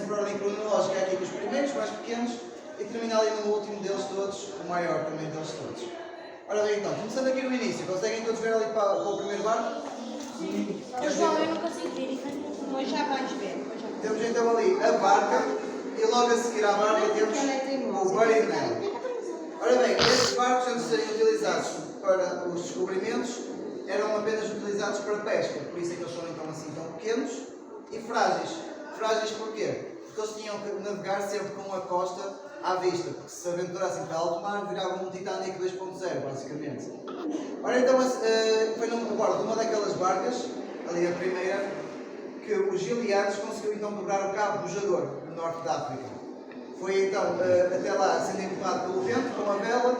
por ordem cronológica aqui com os primeiros, mais pequenos, e termina ali no último deles todos, o maior também deles todos. Ora bem, então, começando aqui no início, conseguem todos ver ali para o primeiro barco? Sim. João, eu não consigo ver, mas já vais ver. Temos então ali a barca, e logo a seguir à barca temos o barinel. Ora bem, estes barcos, antes de serem utilizados para os descobrimentos, eram apenas utilizados para pesca, por isso é que eles são então assim tão pequenos e frágeis. Frágeis porquê? Porque eles tinham que navegar sempre com a costa à vista, porque se aventurassem para alto mar viravam um Titanic 2.0, basicamente. Ora então, foi a bordo de uma daquelas barcas, ali a primeira, que os Gilianos conseguiu então dobrar o Cabo Bujador, no norte da África. Foi então até lá sendo empurrado pelo vento, com a vela.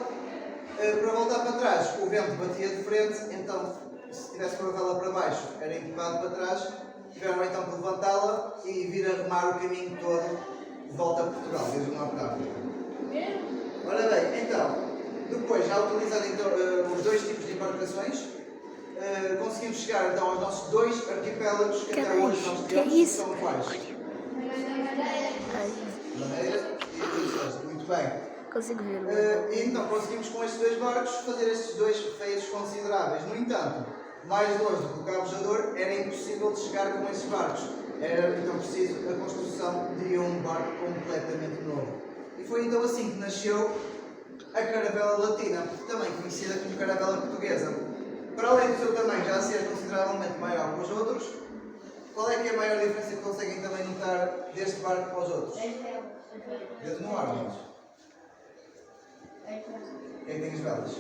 Para voltar para trás, o vento batia de frente, então se tivesse com a vela para baixo, era empurrado para trás. Tiveram então que levantá-la e vir a remar o caminho todo de volta a Portugal, desde o norte da África. Ora bem, então, depois, já utilizando então, os dois tipos de embarcações, conseguimos chegar então aos nossos dois arquipélagos que até hoje nós temos, que são quais? Madeira e Açores. Muito bem. Consigo ver. E então conseguimos com estes dois barcos fazer estes dois feitos consideráveis. No entanto, mais longe do que o Cabo Bujador, era impossível de chegar com estes barcos. Era então preciso a construção de um barco completamente novo. E foi então assim que nasceu a caravela latina, também conhecida como caravela portuguesa. Para além do seu tamanho já ser consideravelmente maior que os outros, qual é que é a maior diferença que conseguem também notar deste barco para os outros? Desde no ar, mas... Quem é que tem as velas?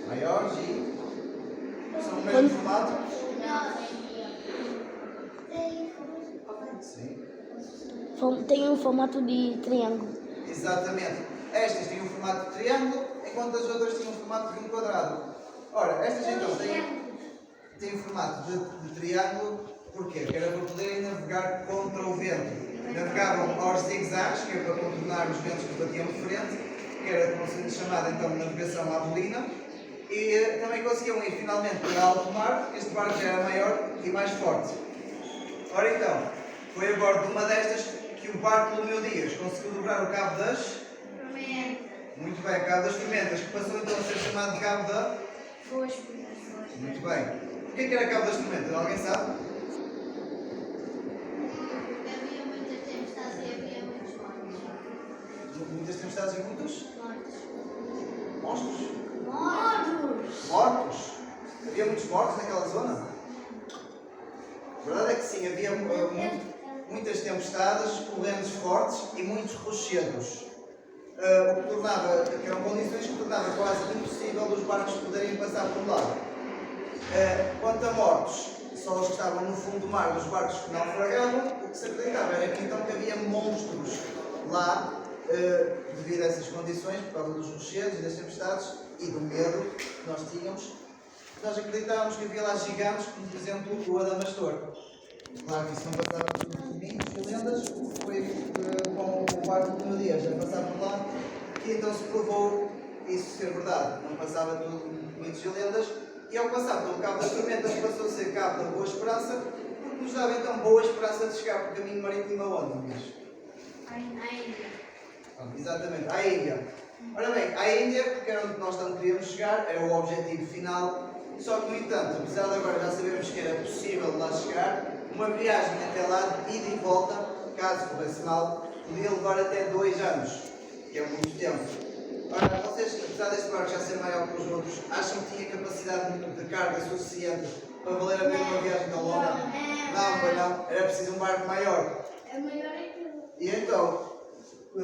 Maiores e... São o mesmo formato? Sim. Tem um formato de triângulo. Exatamente. Estas têm um formato de triângulo, enquanto as outras têm um formato de um quadrado. Ora, estas então têm um formato de triângulo, porquê? Que era para poderem navegar contra o vento. Navegavam aos zigzags, que é para contornar os ventos que batiam de frente, que era como se chamada então navegação à bolina, e também conseguiam ir finalmente para alto mar, porque este barco já era maior e mais forte. Ora então, foi a bordo de uma destas que o Bartolomeu Dias conseguiu dobrar o Cabo das... Muito bem, Cabo das Tormentas, que passou então a ser chamado de Cabo da... Muito bem. O que é que era Cabo das Tormentas? Alguém sabe? Muitas tempestades e muitos? Monstros? Mortos? Havia muitos mortos naquela zona? A verdade é que sim, havia muitas tempestades, correntes fortes e muitos rochedos. O que tornava, que eram condições que tornava quase impossível os barcos poderem passar por lá. Quanto a mortos, só os que estavam no fundo do mar, os barcos que naufragavam, o que se acreditava era que então que havia monstros lá, devido a essas condições, por causa dos rochedos e das tempestades e do medo que nós tínhamos. Nós acreditávamos que havia lá gigantes, como por exemplo o Adamastor. Claro que isso não passava por mitos e lendas, foi com o barco de Dias a passar por lá que então se provou isso ser verdade. Não passava tudo por mitos e lendas, e ao passar pelo Cabo das Tormentas passou a ser Cabo da Boa Esperança, porque nos dava então boa esperança de chegar por caminho marítimo aonde, Luís? À Índia. Exatamente, à Índia. Ora bem, à Índia, porque era onde nós tanto queríamos chegar, era o objetivo final, só que no entanto, apesar de agora já sabermos que era possível lá chegar, uma viagem até lá, de ida e volta, caso corresse mal, podia levar até 2 anos, que é muito tempo. Ora, vocês, apesar deste barco já ser maior que os outros, acham que tinha capacidade de carga suficiente para valer a pena uma viagem tão longa? Não, pois não, era preciso um barco maior. É maior aquilo. E então,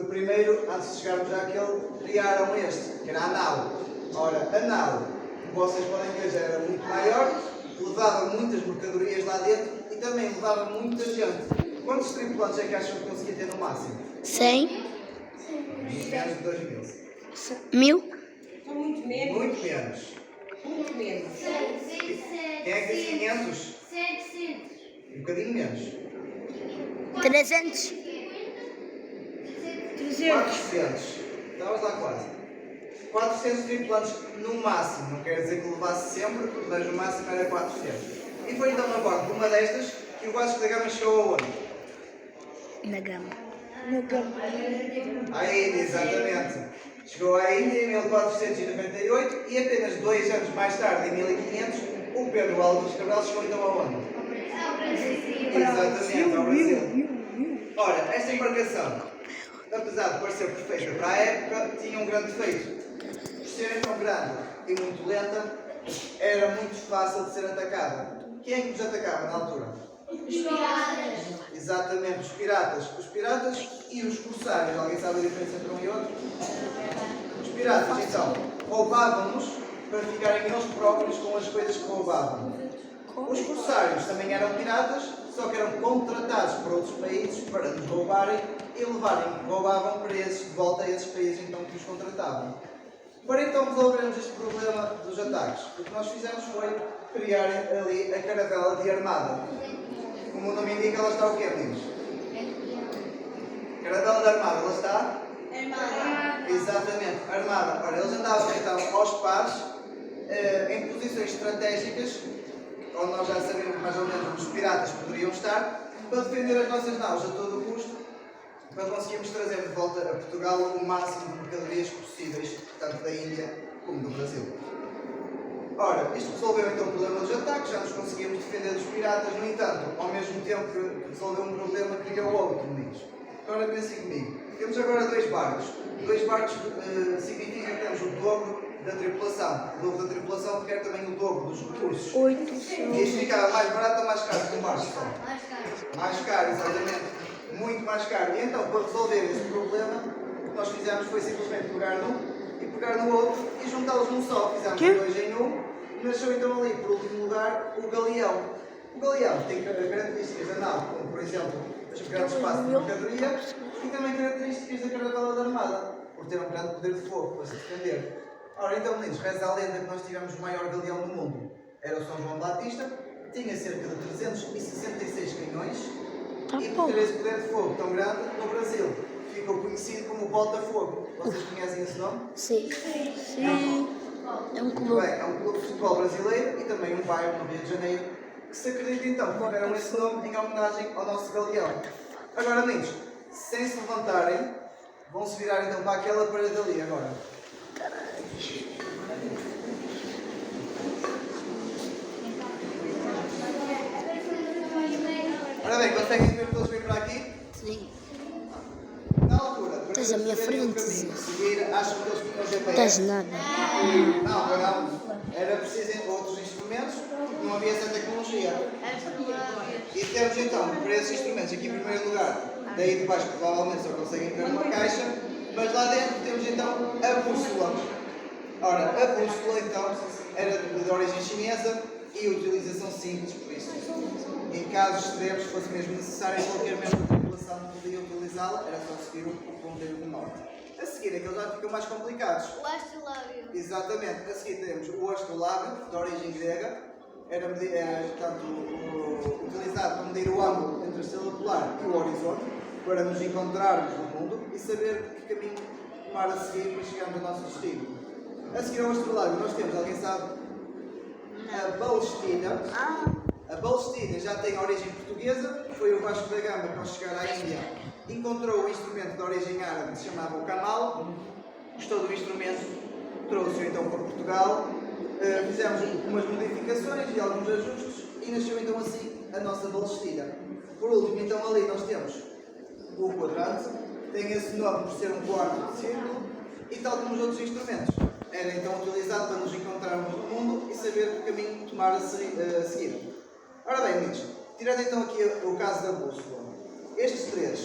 primeiro, antes de chegarmos àquele, criaram este, que era a nau. Ora, a nau, como vocês podem ver, já era muito maior, levava muitas mercadorias lá dentro e também levava muita gente. Quantos tripulantes é que acham que conseguia ter no máximo? 100? Menos de 2.000. 1000? São muito menos. Muito menos. Muito menos. Quem é que diz 500? 700. Um bocadinho menos. 300? 400. Estavas lá quase. 400 tripulantes no máximo. Não quer dizer que levasse sempre, mas o máximo era 400. E foi então a bordo de uma destas que o Vasco da Gama chegou aonde? Na gama. A Índia, exatamente. Chegou à Índia em 1498 e apenas 2 anos mais tarde, em 1500, o Pedro Álvares Cabral chegou então aonde? Exatamente, ao Brasil. Ora, esta embarcação, apesar de parecer perfeita para a época, tinha um grande defeito. Por ser tão grande e muito lenta, era muito fácil de ser atacada. Quem é que nos atacava na altura? Exatamente, os piratas. Os piratas e os corsários. Alguém sabe a diferença entre um e outro? Os piratas, então, roubavam-nos para ficarem eles próprios com as coisas que roubavam. Os corsários também eram piratas, só que eram contratados por outros países para nos roubarem e levarem o que roubavam de volta a esses países então que os contratavam. Para então resolvermos este problema dos ataques, o que nós fizemos foi criar ali a caravela de armada. Como o nome indica, ela está o quê, amigos? Caravela de armada, ela está? Armada. Exatamente, armada. Ora, eles andavam então aos pares, em posições estratégicas, onde nós já sabemos mais ou menos onde os piratas poderiam estar, para defender as nossas naus a todo o custo, para conseguirmos trazer de volta a Portugal o máximo de mercadorias possíveis, tanto da Índia como do Brasil. Ora, isto resolveu então o problema dos ataques, já nos conseguimos defender dos piratas, no entanto, ao mesmo tempo que resolveu um problema, criou outro, amigos. Agora pensem comigo, temos agora 2 barcos. 2 barcos significa que temos o dobro da tripulação. O dobro da tripulação requer também o dobro dos recursos. 8. E isto ficava mais barato ou mais caro que um barco só? Mais caro, exatamente. Muito mais caro. E então, para resolver esse problema, o que nós fizemos foi simplesmente pegar num e pegar no outro e juntá-los num só. Fizemos 2 em 1. Nasceu então ali, por último lugar, o galeão. O galeão tem características da nave, como por exemplo, os grandes espaços de mercadoria e também características da caravela da armada, por ter um grande poder de fogo para se defender. Ora, então, meninos, reza a lenda que nós tivemos o maior galeão do mundo. Era o São João Batista, tinha cerca de 366 canhões e por ter esse poder de fogo tão grande, no Brasil ficou conhecido como Botafogo. Vocês conhecem esse nome? Sim. É um clube. Muito bem, é um clube de futebol brasileiro e também um bairro no Rio de Janeiro que se acredita então que tiveram esse nome em homenagem ao nosso galeão. Agora, meninos, sem se levantarem, vão se virar então para aquela parede ali agora. Ora bem, conseguem ver todos bem para aqui? Sim. Na altura, para Estás à minha saberem o frente, caminho a seguir, acham que eles tinham GPS? Estás nada. Não. Era preciso outros instrumentos, porque não havia essa tecnologia. E temos então, para esses instrumentos, aqui em primeiro lugar, daí de baixo provavelmente só conseguem ver uma caixa, mas lá dentro temos então a bússola. Ora, a bússola então era de origem chinesa e utilização simples, por isso, em casos extremos, se fosse mesmo necessário, qualquer membro da tripulação podia utilizá-la, era só seguir o ponteiro do norte. A seguir, aqueles já ficam mais complicados. O astrolábio. Exatamente, a seguir temos o astrolábio, de origem grega, era portanto, utilizado para medir o ângulo entre a estrela polar e o horizonte, para nos encontrarmos no mundo e saber que caminho tomar a seguir para chegarmos ao nosso destino. A seguir ao astrolábio, nós temos, alguém sabe? A Balestina. A Balestina já tem origem portuguesa, foi o Vasco da Gama que ao chegar à Índia encontrou o instrumento de origem árabe que se chamava o camal, gostou do instrumento, trouxe-o então para Portugal, fizemos umas modificações e alguns ajustes e nasceu então assim a nossa Balestina. Por último, então ali nós temos o quadrante, tem esse nome por ser um quarto de círculo e tal como os outros instrumentos. Era então utilizado para nos encontrarmos no mundo e saber que caminho tomar a seguir. Ora bem, amigos, tirando então aqui o caso da bússola, estes 3,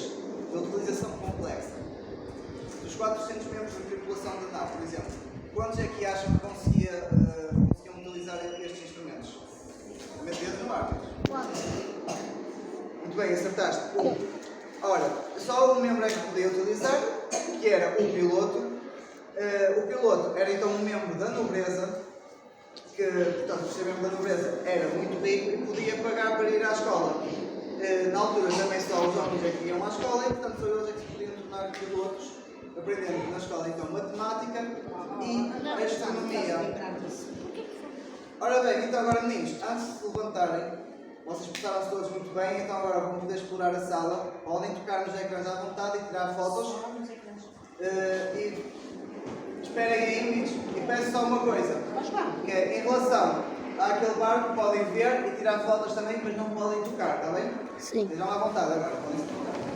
de utilização complexa, dos 400 membros da tripulação da nave, por exemplo, quantos é que acham que conseguiam utilizar estes instrumentos? Mete dedo no ar. Muito bem, acertaste. Ora, só um membro é que podia utilizar, que era o piloto. O piloto era então um membro da nobreza, que, portanto, por ser membro da nobreza, era muito rico e podia pagar para ir à escola. Na altura também só os homens é que iam à escola e, portanto, só eles é que se podiam tornar pilotos, aprendendo na escola então matemática e astronomia. Ora bem, então agora meninos, antes de se levantarem, Vocês portaram-se todos muito bem, então agora vão poder explorar a sala. Podem tocar nos ecrãs à vontade e tirar fotos. E esperem aí, amigos. E peço só uma coisa, que é em relação àquele barco, podem ver e tirar fotos também, mas não podem tocar, está bem? Sim. Estejam à vontade agora, podem se tocar.